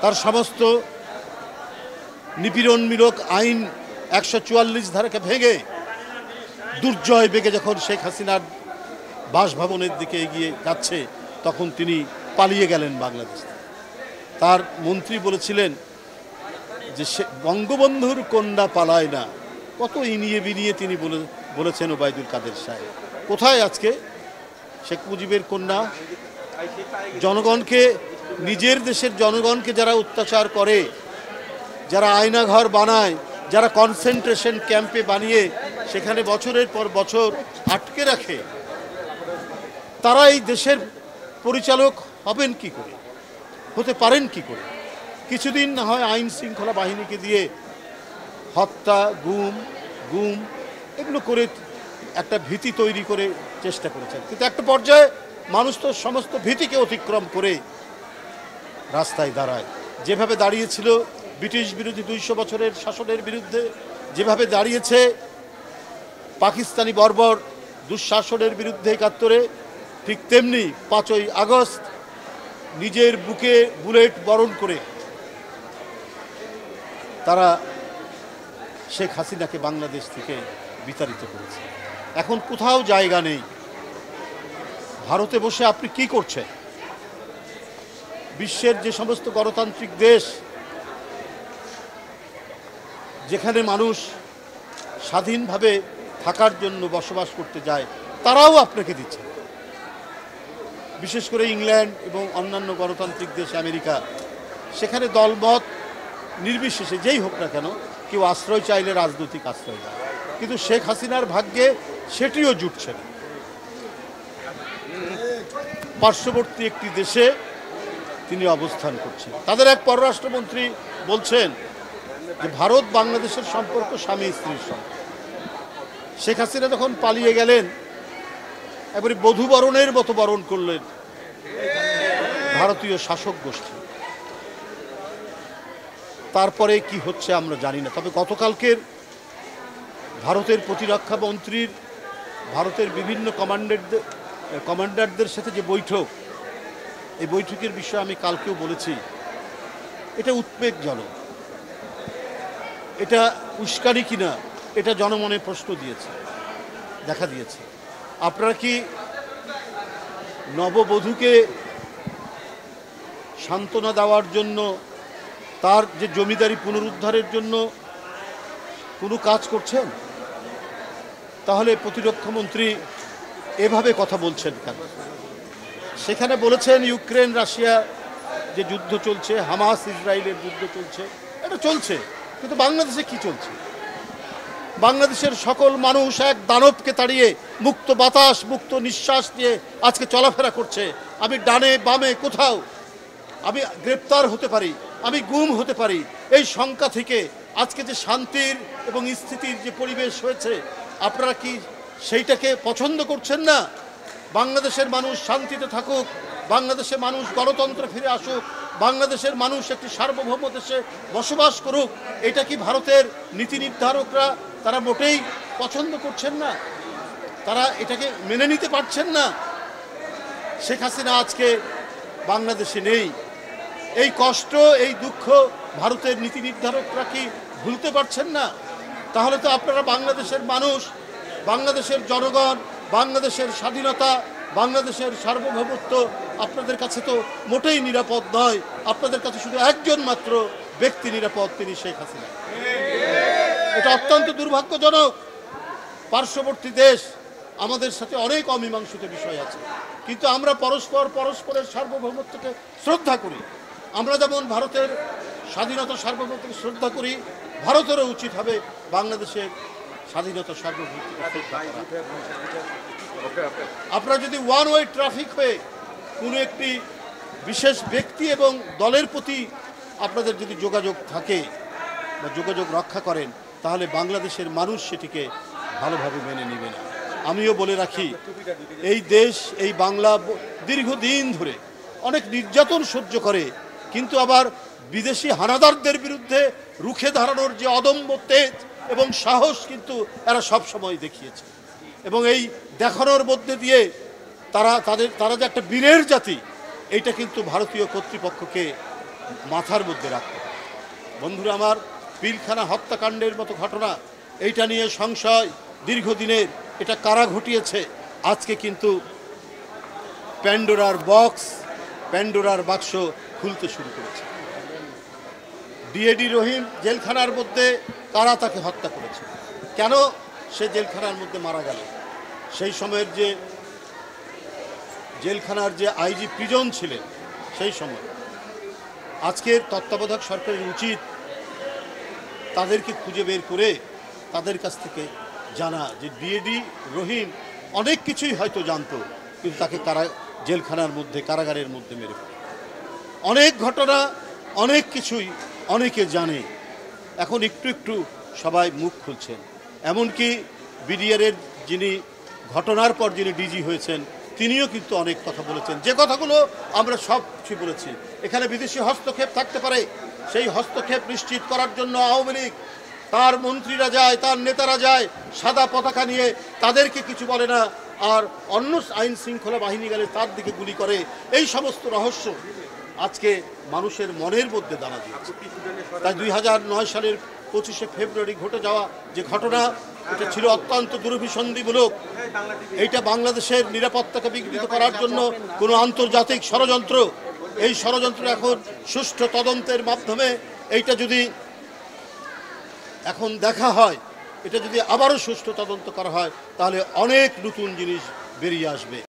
তার সমস্ত নিপীড়নমূলক আইন ১৪৪ ধারাকে ভেঙে দুর্জয় বেগে যখন শেখ হাসিনার বাসভবনের দিকে এগিয়ে যাচ্ছে তখন তিনি পালিয়ে গেলেন বাংলাদেশ। তার মন্ত্রী বলেছিলেন যে সে বঙ্গবন্ধুর কন্যা পালায় না, কত ইনিয়ে বিনিয়ে তিনি বলেছেন ওবায়দুল কাদের সাহেব। কোথায় আজকে শেখ মুজিবের কন্যা? জনগণকে, নিজের দেশের জনগণকে যারা অত্যাচার করে, যারা আয়নাঘর বানায়, যারা কনসেন্ট্রেশন ক্যাম্পে বানিয়ে সেখানে বছরের পর বছর আটকে রাখে, তারা এই দেশের পরিচালক হবেন কি করে, হতে পারেন কি করে? কিছুদিন না হয় আইন শৃঙ্খলা বাহিনীকে দিয়ে হত্যা, গুম এগুলো করে একটা ভীতি তৈরি করে চেষ্টা করেছেন, কিন্তু একটা পর্যায়ে মানুষ তো সমস্ত ভীতিকে অতিক্রম করে রাস্তায় দাঁড়ায়। যেভাবে দাঁড়িয়েছিল ব্রিটিশ বিরোধী ২০০ বছরের শাসনের বিরুদ্ধে, যেভাবে দাঁড়িয়েছে পাকিস্তানি বর্বর দুঃশাসনের বিরুদ্ধে ৭১-এ, ঠিক তেমনি ৫ই আগস্ট নিজের বুকে বুলেট বরণ করে তারা শেখ হাসিনাকে বাংলাদেশ থেকে বিতাড়িত করেছে। এখন কোথাও জায়গা নেই। ভারতে বসে আপনি কি করছেন? বিশ্বের যে সমস্ত গণতান্ত্রিক দেশ যেখানে মানুষ স্বাধীনভাবে থাকার জন্য বসবাস করতে যায়, তারাও আপনাকে দিচ্ছে। বিশেষ করে ইংল্যান্ড এবং অন্যান্য গণতান্ত্রিক দেশ, আমেরিকা, সেখানে দলমত নির্বিশেষে যেই হোক না কেন কেউ আশ্রয় চাইলে রাজনৈতিক আশ্রয় দেয়, কিন্তু শেখ হাসিনার ভাগ্যে সেটিও জুটছে না। পার্শ্ববর্তী একটি দেশে তিনি অবস্থান করছেন। তাদের এক পররাষ্ট্রমন্ত্রী বলছেন যে ভারত বাংলাদেশের সম্পর্ক স্বামী স্ত্রীর সম্পর্ক। শেখ হাসিনা যখন পালিয়ে গেলেন এবারে বধূবরণের মতো বরণ করলেন ভারতীয় শাসক গোষ্ঠী। তারপরে কি হচ্ছে আমরা জানি না। তবে গতকালকের ভারতের প্রতিরক্ষা মন্ত্রীর ভারতের বিভিন্ন কমান্ডারদের সাথে যে বৈঠক, এই বৈঠকের বিষয়ে আমি কালকেও বলেছি, এটা উদ্বেগজনক। এটা উস্কানি কিনা এটা জনমনে প্রশ্ন দেখা দিয়েছে। আপনারা কি নববধূকে সান্ত্বনা দেওয়ার জন্য, তার যে জমিদারি পুনরুদ্ধারের জন্য কোনো কাজ করছেন? তাহলে প্রতিরক্ষামন্ত্রী এভাবে কথা বলছেন কেন? সেখানে বলেছেন ইউক্রেন রাশিয়া যে যুদ্ধ চলছে, হামাস ইসরায়েলের যুদ্ধ চলছে, এটা চলছে, কিন্তু বাংলাদেশে কি চলছে? বাংলাদেশের সকল মানুষ এক দানবকে তাড়িয়ে মুক্ত বাতাস, মুক্ত নিঃশ্বাস নিয়ে আজকে চলাফেরা করছে। আমি ডানে বামে কোথাও আমি গ্রেপ্তার হতে পারি, আমি গুম হতে পারি, এই শঙ্কা থেকে আজকে যে শান্তির এবং স্থিতির যে পরিবেশ হয়েছে, আপনারা কি সেইটাকে পছন্দ করছেন না? বাংলাদেশের মানুষ শান্তিতে থাকুক, বাংলাদেশের মানুষ গণতন্ত্রে ফিরে আসুক, বাংলাদেশের মানুষ একটি সার্বভৌম দেশে বসবাস করুক, এটা কি ভারতের নীতি নির্ধারকরা তারা মোটেই পছন্দ করছেন না? তারা এটাকে মেনে নিতে পারছেন না। শেখ হাসিনা আজকে বাংলাদেশে নেই। এই কষ্ট, এই দুঃখ ভারতের নীতি নির্ধারকরা কি ভুলতে পারছেন না? তাহলে তো আপনারা বাংলাদেশের মানুষ, বাংলাদেশের জনগণ, বাংলাদেশের স্বাধীনতা, বাংলাদেশের সার্বভৌমত্ব আপনাদের কাছে তো মোটেই নিরাপদ নয়। আপনাদের কাছে শুধু একজন মাত্র ব্যক্তি নিরাপদ, তিনি শেখ হাসিনা। এটা অত্যন্ত দুর্ভাগ্যজনক। পার্শ্ববর্তী দেশ আমাদের সাথে অনেক অমীমাংসিত বিষয় আছে, কিন্তু আমরা পরস্পরের সার্বভৌমত্বকে শ্রদ্ধা করি। আমরা যেমন ভারতের স্বাধীনতা সার্বভৌমত্বকে শ্রদ্ধা করি, ভারতেরও উচিত হবে বাংলাদেশের স্বাধীনতা সার্বভৌমত্বকে শ্রদ্ধা করা। আপনারা যদি ওয়ান ওয়ে ট্রাফিক হয়ে কোনো একটি বিশেষ ব্যক্তি এবং দলের প্রতি আপনাদের যদি যোগাযোগ থাকে বা যোগাযোগ রক্ষা করেন, তাহলে বাংলাদেশের মানুষ সেটিকে ভালোভাবে মেনে নেবে না। আমিও বলে রাখি, এই দেশ, এই বাংলা দীর্ঘদিন ধরে অনেক নির্যাতন সহ্য করে, কিন্তু আবার বিদেশি হানাদারদের বিরুদ্ধে রুখে দাঁড়ানোর যে অদম্য তেজ এবং সাহস কিন্তু এরা সবসময় দেখিয়েছে। এবং এই দেখানোর মধ্যে দিয়ে তারা যে একটা বীরের জাতি, এইটা কিন্তু ভারতীয় কর্তৃপক্ষকে মাথার মধ্যে রাখতে হবে। বন্ধুরা আমার, পিলখানা হত্যাকাণ্ডের মতো ঘটনা, এইটা নিয়ে সংশয় দীর্ঘদিনের, এটা কারা ঘটিয়েছে? আজকে কিন্তু প্যান্ডোরার বাক্স খুলতে শুরু করেছে। ডিএডি রহিম জেলখানার মধ্যে কারা তাকে হত্যা করেছে? কেন সে জেলখানার মধ্যে মারা গেল? সেই সময়ের যে জেলখানার যে আইজি প্রিজন ছিলেন সেই সময়, আজকের তত্ত্বাবধায়ক সরকারের উচিত তাদেরকে খুঁজে বের করে তাদের কাছ থেকে জানা যে ডিএডি রহিম অনেক কিছুই হয়তো জানতো, কিন্তু তাকে জেলখানার মধ্যে, কারাগারের মধ্যে মেরে ফেলে। অনেক ঘটনা, অনেক কিছুই অনেকে জানে, এখন একটু একটু সবাই মুখ খুলছেন। এমনকি বিডিআরের যিনি ঘটনার পর যিনি ডিজি হয়েছেন তিনিও কিন্তু অনেক কথা বলেছেন, যে কথাগুলো আমরা সব কিছু বলেছি। এখানে বিদেশি হস্তক্ষেপ থাকতে পারে, সেই হস্তক্ষেপ নিশ্চিত করার জন্য আওয়ামী লীগ, তার মন্ত্রীরা যায়, তার নেতারা যায় সাদা পতাকা নিয়ে, তাদেরকে কিছু বলে না, আর অন্য আইন শৃঙ্খলা বাহিনী গেলে তার দিকে গুলি করে। এই সমস্ত রহস্য আজকে মানুষের মনের মধ্যে দানা দিয়েছে। তাই 2009 সালের 25শে ফেব্রুয়ারি ঘটে যাওয়া যে ঘটনা, এটা ছিল অত্যন্ত দুরভিসন্ধিমূলক। এইটা বাংলাদেশের নিরাপত্তাকে বিঘ্নিত করার জন্য কোনো আন্তর্জাতিক ষড়যন্ত্র। এই ষড়যন্ত্র এখন সুষ্ঠু তদন্তের মাধ্যমে এইটা যদি এখন দেখা হয়, এটা যদি আবারও সুষ্ঠু তদন্ত করা হয়, তাহলে অনেক নতুন জিনিস বেরিয়ে আসবে।